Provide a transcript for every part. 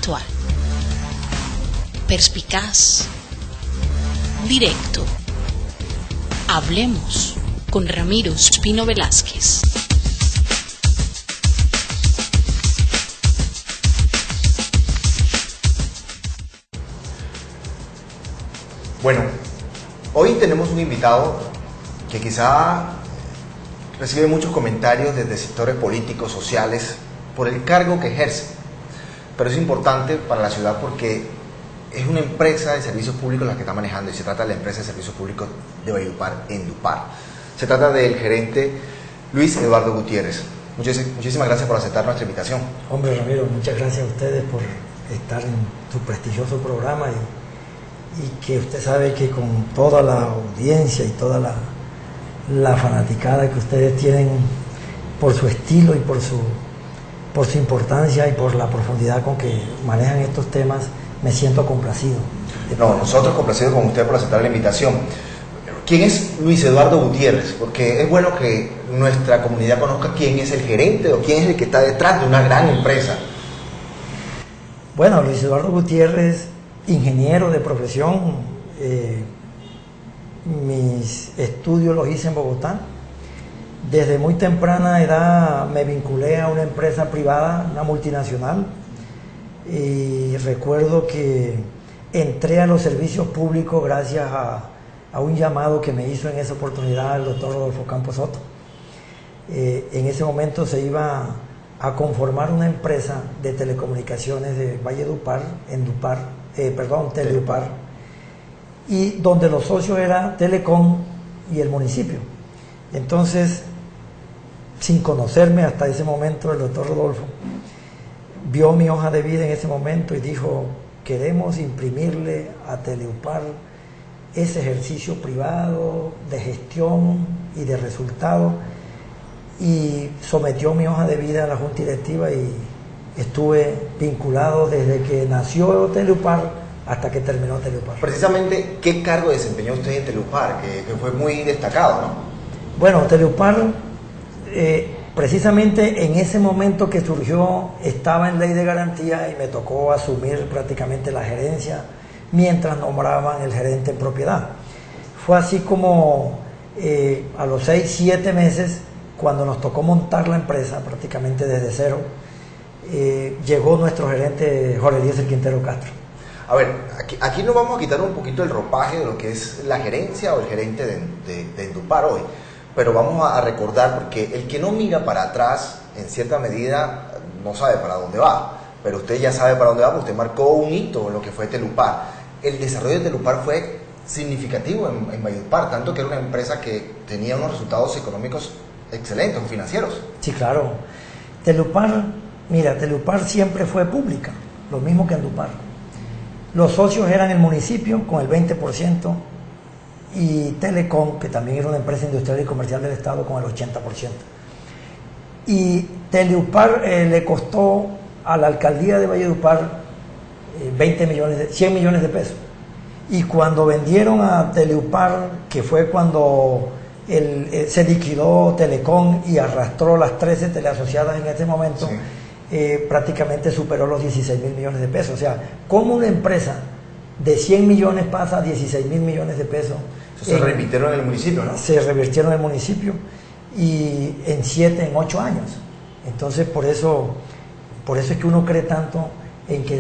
intelectual, perspicaz, directo. Hablemos con Ramiro Espino Velázquez. Bueno, hoy tenemos un invitado que quizá recibe muchos comentarios desde sectores políticos, sociales, por el cargo que ejerce. Pero es importante para la ciudad porque es una empresa de servicios públicos la que está manejando, y se trata de la empresa de servicios públicos de Valledupar, Endupar. Se trata del gerente Luis Eduardo Gutiérrez. Muchísimas gracias por aceptar nuestra invitación. Hombre, Ramiro, muchas gracias a ustedes por estar en tu prestigioso programa y que usted sabe que con toda la audiencia y toda la fanaticada que ustedes tienen por su estilo y por su importancia y por la profundidad con que manejan estos temas, me siento complacido. No, nosotros complacidos con usted por aceptar la invitación. ¿Quién es Luis Eduardo Gutiérrez? Porque es bueno que nuestra comunidad conozca quién es el gerente o quién es el que está detrás de una gran empresa. Bueno, Luis Eduardo Gutiérrez, ingeniero de profesión, mis estudios los hice en Bogotá. Desde muy temprana edad me vinculé a una empresa privada, una multinacional, y recuerdo que entré a los servicios públicos gracias a un llamado que me hizo en esa oportunidad el doctor Rodolfo Campos Soto. En ese momento se iba a conformar una empresa de telecomunicaciones de Valledupar, Teleupar, y donde los socios eran Telecom y el municipio. Entonces, sin conocerme hasta ese momento, el doctor Rodolfo vio mi hoja de vida en ese momento y dijo: queremos imprimirle a Teleupar ese ejercicio privado de gestión y de resultado, y sometió mi hoja de vida a la junta directiva y estuve vinculado desde que nació Teleupar hasta que terminó Teleupar. Precisamente, ¿qué cargo desempeñó usted en Teleupar? Que fue muy destacado, ¿no? Bueno, Teleupar, precisamente en ese momento que surgió, estaba en ley de garantía y me tocó asumir prácticamente la gerencia mientras nombraban el gerente en propiedad. Fue así como a los 6-7 meses, cuando nos tocó montar la empresa prácticamente desde cero, llegó nuestro gerente Jorge Eliezer Quintero Castro. A ver, aquí nos vamos a quitar un poquito el ropaje de lo que es la gerencia o el gerente de Endupar hoy, pero vamos a recordar, porque el que no mira para atrás, en cierta medida, no sabe para dónde va, pero usted ya sabe para dónde va, porque usted marcó un hito en lo que fue Teleupar. El desarrollo de Teleupar fue significativo en Valledupar, tanto que era una empresa que tenía unos resultados económicos excelentes, financieros. Sí, claro. Teleupar, mira, Teleupar siempre fue pública, lo mismo que Endupar. Los socios eran el municipio con el 20% y Telecom, que también era una empresa industrial y comercial del Estado, con el 80%. Y Teleupar le costó a la alcaldía de Valledupar 100 millones de pesos. Y cuando vendieron a Teleupar, que fue cuando se liquidó Telecom y arrastró las 13 teleasociadas en ese momento, sí, prácticamente superó los 16.000 millones de pesos. O sea, ¿cómo una empresa de 100 millones pasa a 16.000 millones de pesos? Se revirtieron en el municipio, ¿no? Se revirtieron en el municipio, y en 8 años. Entonces, por eso es que uno cree tanto en que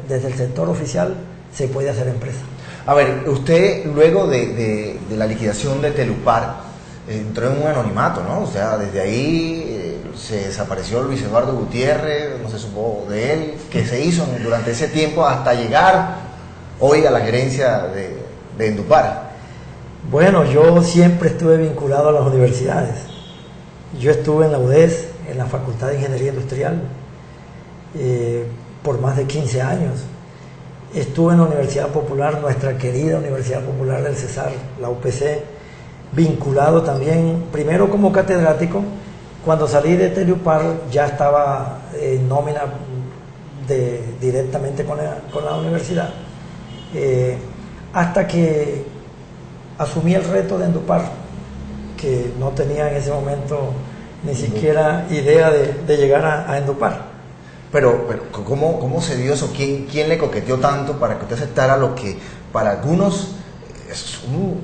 desde el sector oficial se puede hacer empresa. A ver, usted luego de la liquidación de Teleupar entró en un anonimato, ¿no? O sea, desde ahí se desapareció Luis Eduardo Gutiérrez, no se supo de él. ¿Qué se hizo durante ese tiempo hasta llegar hoy a la gerencia de Endupar? Bueno, yo siempre estuve vinculado a las universidades. Yo estuve en la UDES, en la Facultad de Ingeniería Industrial, por más de 15 años. Estuve en la Universidad Popular, nuestra querida Universidad Popular del Cesar, la UPC, vinculado también, primero como catedrático. Cuando salí de Teleupar ya estaba en nómina directamente con la universidad, hasta que asumí el reto de Endupar, que no tenía en ese momento ni siquiera idea de llegar a Endupar. Pero ¿cómo se dio eso? ¿Quién le coqueteó tanto para que usted aceptara lo que para algunos es un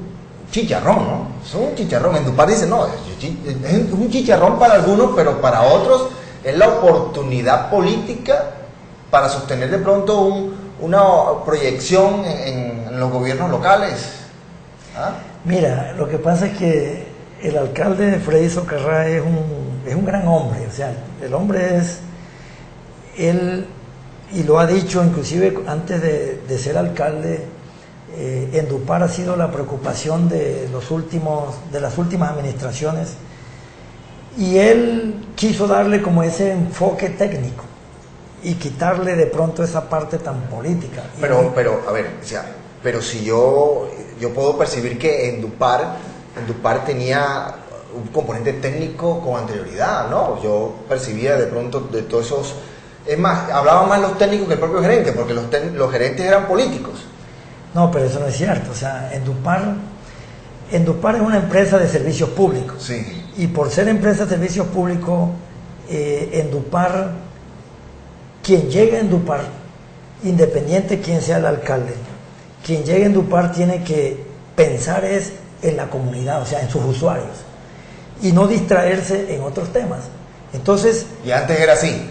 chicharrón, ¿no? Es un chicharrón. En Endupar dice, no, es un chicharrón para algunos, pero para otros es la oportunidad política para sostener de pronto una proyección en los gobiernos locales. ¿Ah? Mira, lo que pasa es que el alcalde Freddy Socarrá es un gran hombre, o sea, el hombre es, él, y lo ha dicho inclusive antes de ser alcalde, Endupar ha sido la preocupación de las últimas administraciones, y él quiso darle como ese enfoque técnico y quitarle de pronto esa parte tan política. Pero a ver, o sea, pero si yo puedo percibir que Endupar tenía un componente técnico con anterioridad, ¿no? Yo percibía de pronto de todos esos... Es más, hablaban más los técnicos que el propio gerente, porque los gerentes eran políticos. No, pero eso no es cierto. O sea, Endupar es una empresa de servicios públicos. Sí. Y por ser empresa de servicios públicos, Endupar, quien llega a Endupar, independiente quien sea el alcalde, quien llegue a Endupar tiene que pensar es en la comunidad, o sea, en sus usuarios, y no distraerse en otros temas. Entonces... Y antes era así.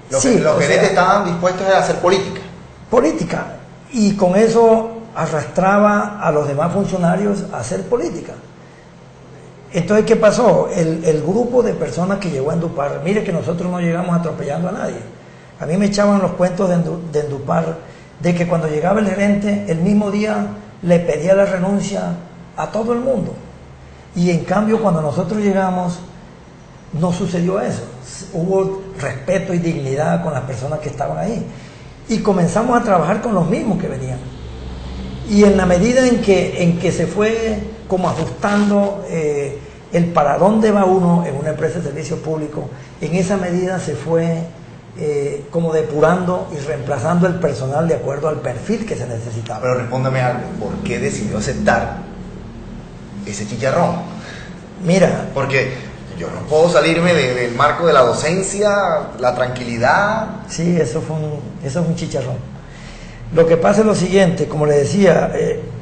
Los gerentes estaban dispuestos a hacer política. Y con eso arrastraba a los demás funcionarios a hacer política. Entonces, ¿qué pasó? El grupo de personas que llegó a Endupar, mire que nosotros no llegamos atropellando a nadie. A mí me echaban los cuentos de Endupar de que cuando llegaba el gerente, el mismo día le pedía la renuncia a todo el mundo. Y en cambio, cuando nosotros llegamos, no sucedió eso. Hubo respeto y dignidad con las personas que estaban ahí. Y comenzamos a trabajar con los mismos que venían. Y en la medida en que se fue como ajustando el para dónde va uno en una empresa de servicios públicos, en esa medida se fue como depurando y reemplazando el personal de acuerdo al perfil que se necesitaba. Pero respóndame algo, ¿por qué decidió aceptar ese chicharrón? Mira, porque yo no puedo salirme del marco de la docencia, la tranquilidad. Sí, eso es un chicharrón. Lo que pasa es lo siguiente, como le decía,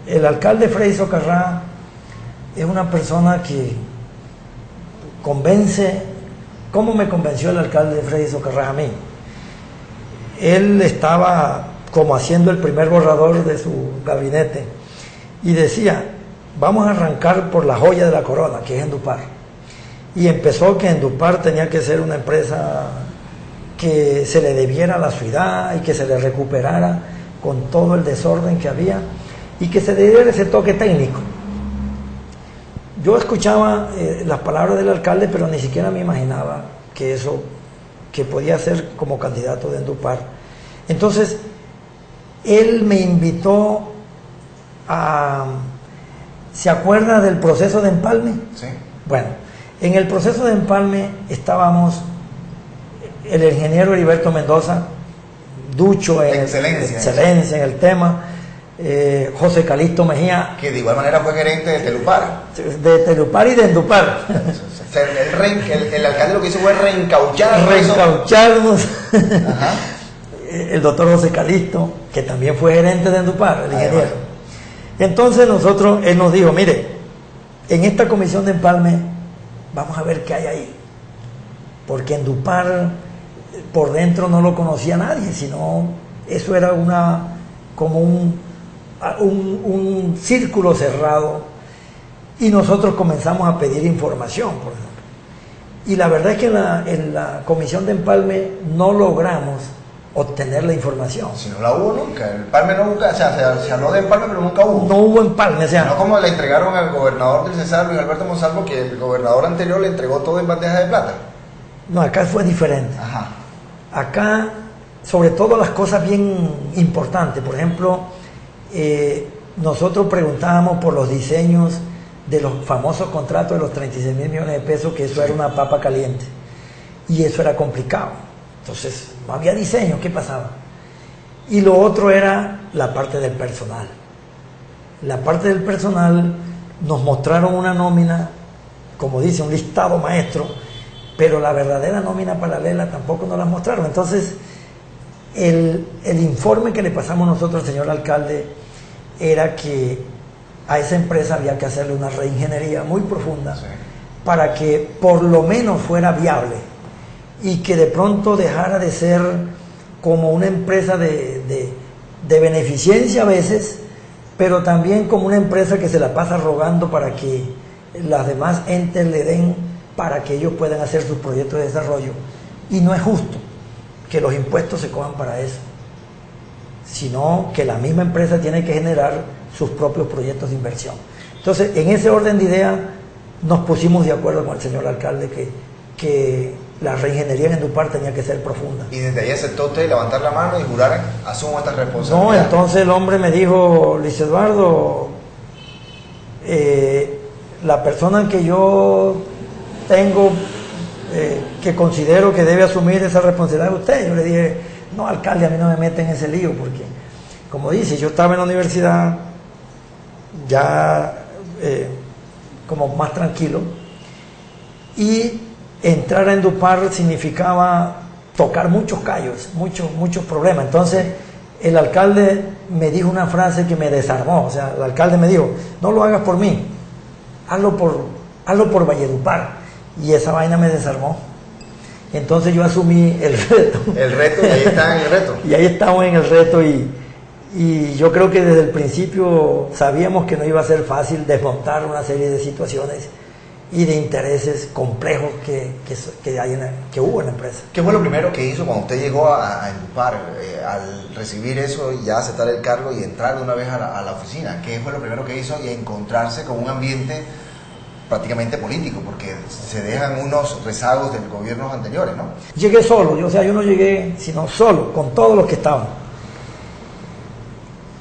el alcalde Freddy Socarrá es una persona que convence. ¿Cómo me convenció el alcalde Freddy Socarrá a mí? Él estaba como haciendo el primer borrador de su gabinete y decía, vamos a arrancar por la joya de la corona, que es Endupar. Y empezó que Endupar tenía que ser una empresa que se le debiera a la ciudad y que se le recuperara con todo el desorden que había y que se le diera ese toque técnico. Yo escuchaba las palabras del alcalde, pero ni siquiera me imaginaba que podía ser como candidato de Endupar. Entonces, él me invitó a... ¿Se acuerda del proceso de empalme? Sí. Bueno, en el proceso de empalme estábamos el ingeniero Heriberto Mendoza, ducho en excelencia en el tema, José Calixto Mejía, que de igual manera fue gerente de Telupar. De Telupar y de Endupar. El alcalde lo que hizo fue reencaucharnos. El doctor José Calixto, que también fue gerente de Endupar, el ingeniero. Entonces él nos dijo, mire, en esta comisión de empalme vamos a ver qué hay ahí, porque Endupar por dentro no lo conocía nadie, sino eso era como un círculo cerrado, y nosotros comenzamos a pedir información, por ejemplo. Y la verdad es que en la comisión de empalme no logramos obtener la información. Si no la hubo nunca, el empalme nunca, o sea, se habló de empalme pero nunca hubo. No hubo empalme, o sea. No como le entregaron al gobernador del Cesar, Luis Alberto Monsalvo, que el gobernador anterior le entregó todo en bandeja de plata. No, acá fue diferente. Ajá. Acá, sobre todo las cosas bien importantes, por ejemplo, nosotros preguntábamos por los diseños de los famosos contratos de los 36 mil millones de pesos, que eso era una papa caliente, y eso era complicado. Entonces, no había diseño, ¿qué pasaba? Y lo otro era la parte del personal. La parte del personal nos mostraron una nómina, como dice, un listado maestro, pero la verdadera nómina paralela tampoco nos la mostraron. Entonces, el informe que le pasamos nosotros al señor alcalde era que a esa empresa había que hacerle una reingeniería muy profunda, sí, para que por lo menos fuera viable y que de pronto dejara de ser como una empresa de beneficencia a veces, pero también como una empresa que se la pasa rogando para que las demás entes le den para que ellos puedan hacer sus proyectos de desarrollo. Y no es justo que los impuestos se cojan para eso, sino que la misma empresa tiene que generar sus propios proyectos de inversión. Entonces, en ese orden de ideas, nos pusimos de acuerdo con el señor alcalde que la reingeniería en Endupar tenía que ser profunda. ¿Y desde ahí aceptó usted levantar la mano y jurar asumo esta responsabilidad? No, entonces el hombre me dijo, Luis Eduardo, la persona que yo tengo, que considero que debe asumir esa responsabilidad de usted. Yo le dije, no, alcalde, a mí no me mete en ese lío, porque, como dice, yo estaba en la universidad ya como más tranquilo, y entrar a Endupar significaba tocar muchos callos, muchos problemas. Entonces el alcalde me dijo una frase que me desarmó. O sea, el alcalde me dijo, no lo hagas por mí, hazlo por Valledupar. Y esa vaina me desarmó. Entonces yo asumí el reto. El reto, y ahí está en el reto. Y ahí estamos en el reto, y yo creo que desde el principio sabíamos que no iba a ser fácil desmontar una serie de situaciones y de intereses complejos que hubo en la empresa. ¿Qué fue lo primero que hizo cuando usted llegó a Endupar, al recibir eso y ya aceptar el cargo y entrar de una vez a la oficina? ¿Qué fue lo primero que hizo y encontrarse con un ambiente prácticamente político? Porque se dejan unos rezagos de los gobiernos anteriores, ¿no? Llegué solo, yo no llegué sino solo, con todos los que estaban.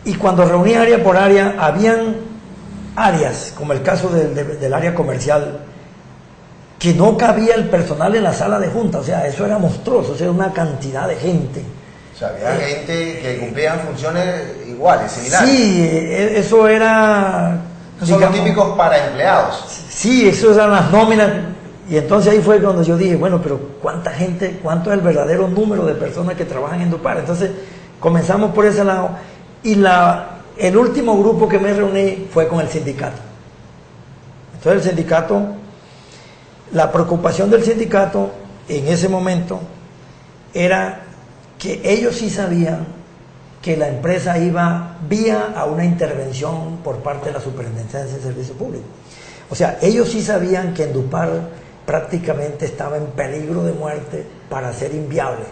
Y cuando reuní área por área, habían áreas, como el caso del área comercial, que no cabía el personal en la sala de junta. O sea, eso era monstruoso, o sea, una cantidad de gente. O sea, había gente que cumplían funciones iguales, similares. Sí, eso era... Son los típicos para empleados. Sí, eso eran las nóminas. Y entonces ahí fue cuando yo dije, bueno, pero ¿cuánta gente, cuánto es el verdadero número de personas que trabajan en Endupar? Entonces comenzamos por ese lado. Y el último grupo que me reuní fue con el sindicato. Entonces el sindicato, la preocupación del sindicato en ese momento era que ellos sí sabían que la empresa iba vía a una intervención por parte de la Superintendencia de Servicio Público. O sea, ellos sí sabían que Endupar prácticamente estaba en peligro de muerte para ser inviable.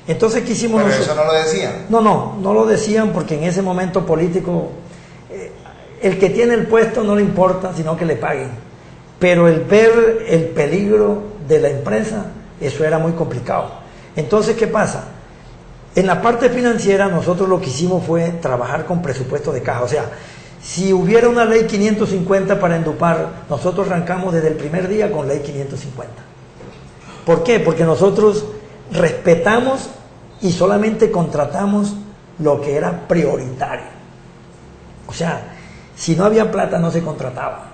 Entonces, ¿qué hicimos nosotros? ¿Pero eso no lo decían? No lo decían, porque en ese momento político, el que tiene el puesto no le importa, sino que le paguen. Pero el ver el peligro de la empresa, eso era muy complicado. Entonces, ¿qué pasa? En la parte financiera, nosotros lo que hicimos fue trabajar con presupuesto de caja. O sea, si hubiera una ley 550 para Endupar, nosotros arrancamos desde el primer día con ley 550. ¿Por qué? Porque nosotros respetamos y solamente contratamos lo que era prioritario. O sea, si no había plata no se contrataba,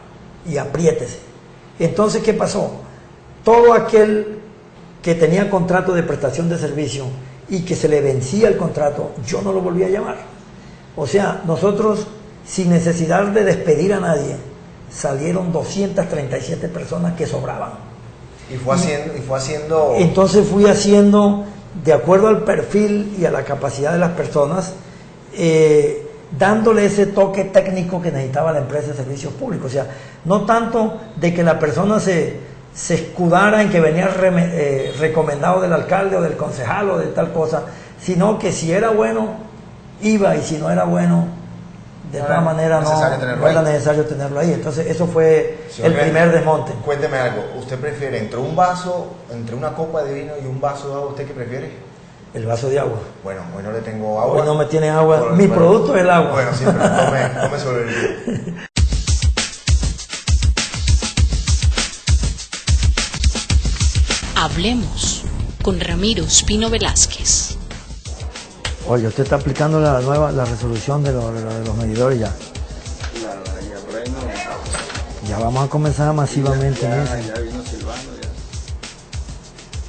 y apriétese. Entonces, ¿qué pasó? Todo aquel que tenía contrato de prestación de servicio y que se le vencía el contrato, yo no lo volví a llamar. O sea, nosotros, sin necesidad de despedir a nadie, salieron 237 personas que sobraban. Y fue haciendo... Entonces fui haciendo, de acuerdo al perfil y a la capacidad de las personas, dándole ese toque técnico que necesitaba la empresa de servicios públicos. O sea, no tanto de que la persona se escudara en que venía recomendado del alcalde o del concejal o de tal cosa, sino que si era bueno, iba, y si no era bueno, de todas maneras no era necesario tenerlo ahí. Entonces eso fue el primer desmonte. Cuénteme algo, ¿usted prefiere entre una copa de vino y un vaso de agua, usted qué prefiere? El vaso de agua. Bueno, hoy no le tengo agua. Hoy no me tiene agua. Mi producto es el agua. Bueno, siempre tome sobre el río. Hablemos con Ramiro Espino Velázquez. Oye, usted está aplicando la resolución de los medidores ya. Ya vamos a comenzar masivamente en eso. Ya vino silbando ya.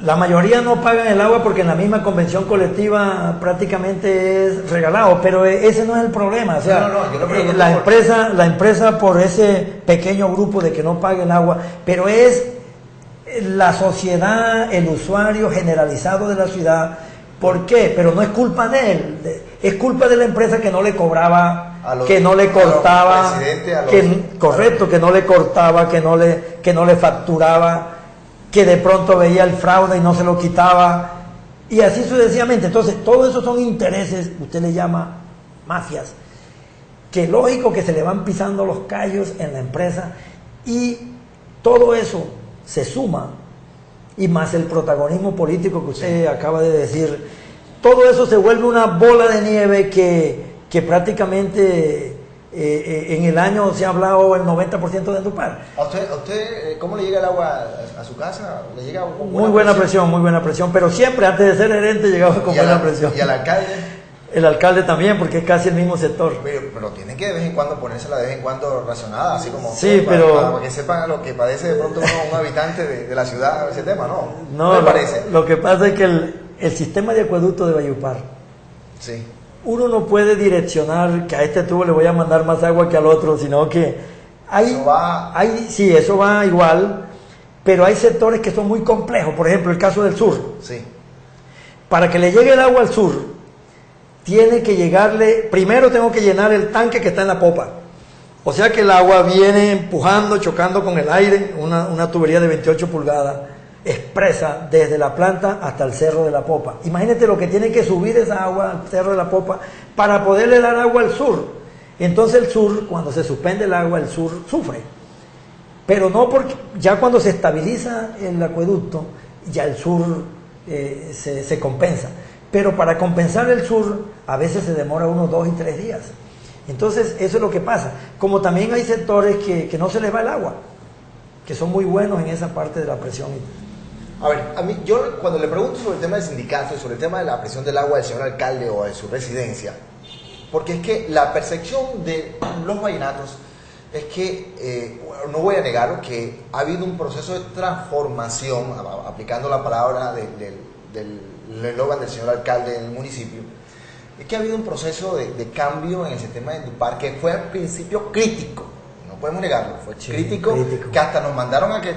La mayoría no pagan el agua porque en la misma convención colectiva prácticamente es regalado, pero ese no es el problema. O sea, yo lo pregunto la empresa por ese pequeño grupo de que no pague el agua, pero es la sociedad, el usuario generalizado de la ciudad. ¿Por qué? Pero no es culpa de él, es culpa de la empresa que no le cobraba, que no le cortaba, correcto, que no le cortaba, que no le facturaba, que de pronto veía el fraude y no se lo quitaba, y así sucesivamente. Entonces, todo eso son intereses, usted le llama mafias, que lógico que se le van pisando los callos en la empresa, y todo eso se suma, y más el protagonismo político que usted acaba de decir, todo eso se vuelve una bola de nieve que prácticamente en el año se ha hablado el 90% de Endupar. ¿A usted cómo le llega el agua a su casa? ¿Le llega muy buena presión, pero siempre antes de ser gerente llegaba con buena presión. ¿Y al alcalde? El alcalde también, porque es casi el mismo sector. Pero tiene que de vez en cuando ponérsela de vez en cuando racionada, así como sí, para que sepan lo que padece de pronto un habitante de la ciudad, ese tema, ¿no? No, lo que pasa es que el sistema de acueducto de Valledupar, sí, uno no puede direccionar que a este tubo le voy a mandar más agua que al otro, sino que eso va igual, pero hay sectores que son muy complejos. Por ejemplo, el caso del sur. Sí. Para que le llegue el agua al sur, tiene que llegarle, primero tengo que llenar el tanque que está en la popa. O sea que el agua viene empujando, chocando con el aire, una tubería de 28 pulgadas, expresa desde la planta hasta el cerro de la popa. Imagínate lo que tiene que subir esa agua al cerro de la popa para poderle dar agua al sur. Entonces el sur, cuando se suspende el agua, el sur sufre. Pero no porque ya cuando se estabiliza el acueducto, ya el sur se compensa. Pero para compensar el sur, a veces se demora unos 2 y 3 días. Entonces, eso es lo que pasa. Como también hay sectores que no se les va el agua, que son muy buenos en esa parte de la presión. A ver, yo cuando le pregunto sobre el tema del sindicato y sobre el tema de la presión del agua del señor alcalde o de su residencia, porque es que la percepción de los vallenatos es que, no voy a negarlo, que ha habido un proceso de transformación, aplicando la palabra del eslogan del señor alcalde del municipio, es que ha habido un proceso de cambio en el sistema de Endupar que fue al principio crítico, no podemos negarlo, fue crítico, que hasta nos mandaron a que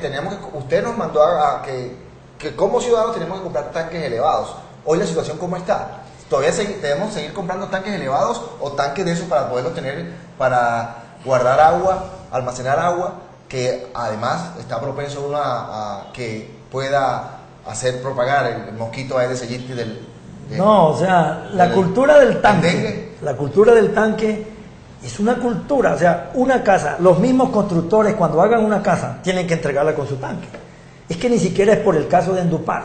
usted nos mandó a que como ciudadanos tenemos que comprar tanques elevados. Hoy la situación ¿cómo está? ¿Todavía debemos seguir comprando tanques elevados o tanques de esos para poderlos tener para guardar agua, almacenar agua, que además está propenso a que pueda hacer propagar el mosquito Aedes aegypti la cultura del tanque, la cultura del tanque es una cultura, o sea, una casa, los mismos constructores cuando hagan una casa tienen que entregarla con su tanque. Es que ni siquiera es por el caso de Endupar.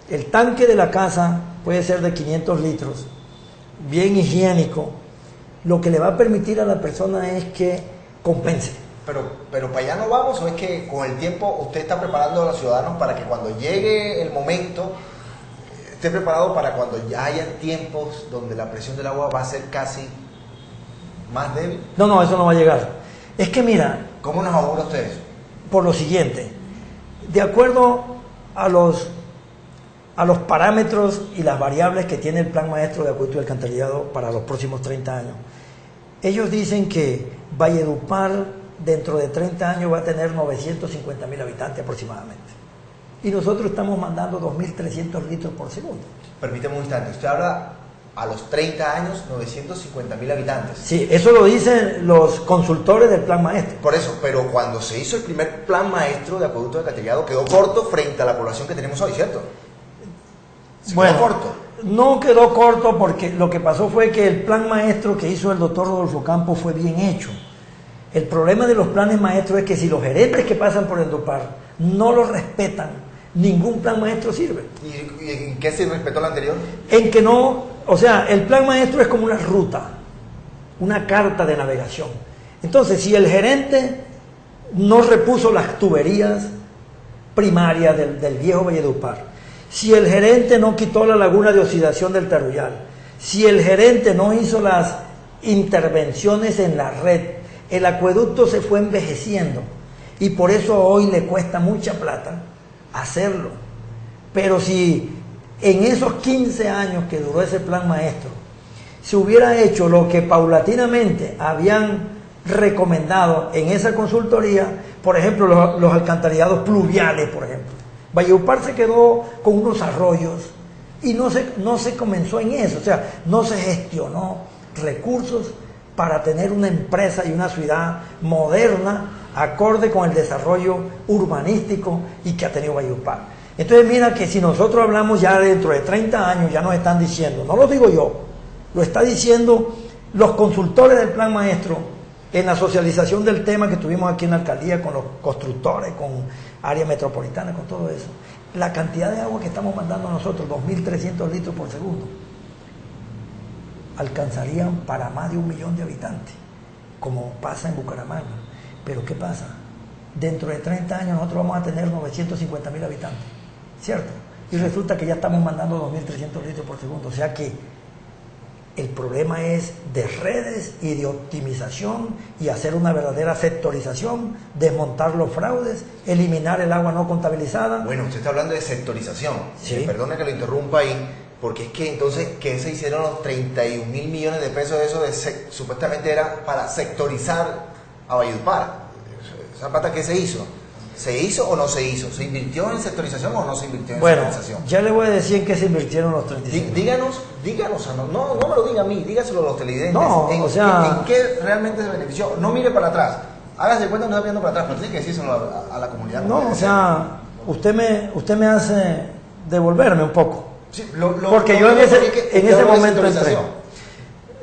El tanque de la casa puede ser de 500 litros, bien higiénico. Lo que le va a permitir a la persona es que compense. Pero para allá no vamos, o es que con el tiempo usted está preparando a los ciudadanos para que cuando llegue el momento esté preparado para cuando ya haya tiempos donde la presión del agua va a ser casi más débil. No, eso no va a llegar. Es que mira, ¿cómo nos augura usted eso? Por lo siguiente, de acuerdo a los parámetros y las variables que tiene el Plan Maestro de Acueducto y Alcantarillado para los próximos 30 años, ellos dicen que Valledupar dentro de 30 años va a tener 950.000 habitantes aproximadamente. Y nosotros estamos mandando 2.300 litros por segundo. Permíteme un instante, usted habla a los 30 años 950.000 habitantes. Sí, eso lo dicen los consultores del Plan Maestro. Por eso, pero cuando se hizo el primer Plan Maestro de Acueducto de Alcantarillado quedó corto frente a la población que tenemos hoy, ¿cierto? Bueno, quedó corto. No quedó corto porque lo que pasó fue que el Plan Maestro que hizo el doctor Rodolfo Campos fue bien hecho. El problema de los planes maestros es que si los gerentes que pasan por Endupar no los respetan, ningún plan maestro sirve. ¿Y en qué se respetó el anterior? En que no, o sea, el plan maestro es como una ruta, una carta de navegación. Entonces, si el gerente no repuso las tuberías primarias del viejo Valledupar, si el gerente no quitó la laguna de oxidación del Taruyal, si el gerente no hizo las intervenciones en la red, el acueducto se fue envejeciendo y por eso hoy le cuesta mucha plata hacerlo. Pero si en esos 15 años que duró ese plan maestro se hubiera hecho lo que paulatinamente habían recomendado en esa consultoría, por ejemplo, los alcantarillados pluviales, por ejemplo. Valledupar se quedó con unos arroyos y no se comenzó en eso, o sea, no se gestionó recursos para tener una empresa y una ciudad moderna acorde con el desarrollo urbanístico y que ha tenido Valledupar. Entonces mira que si nosotros hablamos ya dentro de 30 años, ya nos están diciendo, no lo digo yo, lo está diciendo los consultores del plan maestro en la socialización del tema que tuvimos aquí en la alcaldía con los constructores, con área metropolitana, con todo eso. La cantidad de agua que estamos mandando nosotros, 2.300 litros por segundo, alcanzarían para más de 1 millón de habitantes, como pasa en Bucaramanga. Pero ¿qué pasa? Dentro de 30 años nosotros vamos a tener 950.000 habitantes, ¿cierto? Y resulta que ya estamos mandando 2.300 litros por segundo. O sea que el problema es de redes y de optimización y hacer una verdadera sectorización, desmontar los fraudes, eliminar el agua no contabilizada. Bueno, usted está hablando de sectorización. Sí. Perdone que lo interrumpa ahí, porque es que entonces, ¿qué se hicieron los 31.000 millones de pesos de eso? Supuestamente era para sectorizar a Valledupar. ¿Esa plata qué se hizo? ¿Se hizo o no se hizo? ¿Se invirtió en sectorización o no se invirtió en sectorización? Bueno, ya le voy a decir en qué se invirtieron los 35. Díganos, no me lo diga a mí, dígaselo a los televidentes. No, ¿En qué realmente se benefició? No mire para atrás. Hágase cuenta que no está viendo para atrás, pero tiene que decírselo a la comunidad. No, o sea, usted me hace devolverme un poco. Sí, porque yo en ese momento entré.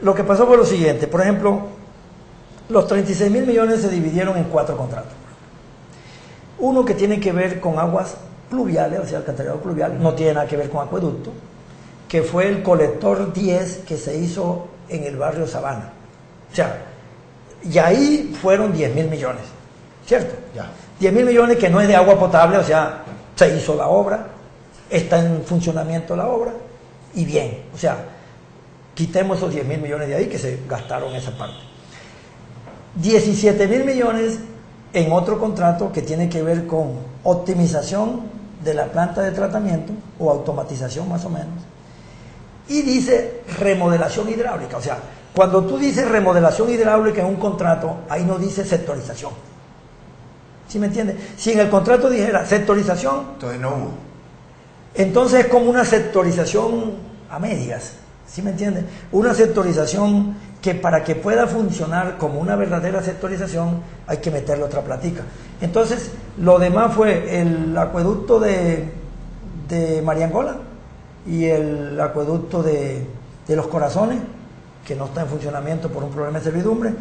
Lo que pasó fue lo siguiente. Por ejemplo, los 36.000 millones se dividieron en 4 contratos. Uno que tiene que ver con aguas pluviales, o sea, alcantarillado pluvial, no tiene nada que ver con acueducto, que fue el colector 10 que se hizo en el barrio Sabana. O sea, y ahí fueron 10.000 millones, ¿cierto? Ya. 10.000 millones que no es de agua potable, o sea, se hizo la obra, está en funcionamiento la obra, y bien, o sea, quitemos esos 10.000 millones de ahí que se gastaron esa parte. 17.000 millones en otro contrato que tiene que ver con optimización de la planta de tratamiento o automatización más o menos, y dice remodelación hidráulica. O sea, cuando tú dices remodelación hidráulica en un contrato, ahí no dice sectorización. ¿Sí me entiendes? Si en el contrato dijera sectorización, entonces no hubo. Entonces es como una sectorización a medias. ¿Sí me entiendes? Una sectorización que para que pueda funcionar como una verdadera sectorización hay que meterle otra platica. Entonces, lo demás fue el acueducto de Mariangola y el acueducto de Los Corazones, que no está en funcionamiento por un problema de servidumbre,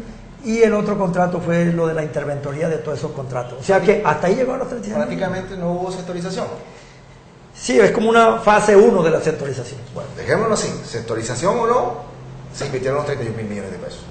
y el otro contrato fue lo de la interventoría de todos esos contratos. O sea que hasta ahí llegaron los 36. Prácticamente no hubo sectorización. Sí, es como una fase 1 de la sectorización. Bueno, dejémoslo así, sectorización o no, se invirtieron los 31.000 millones de pesos.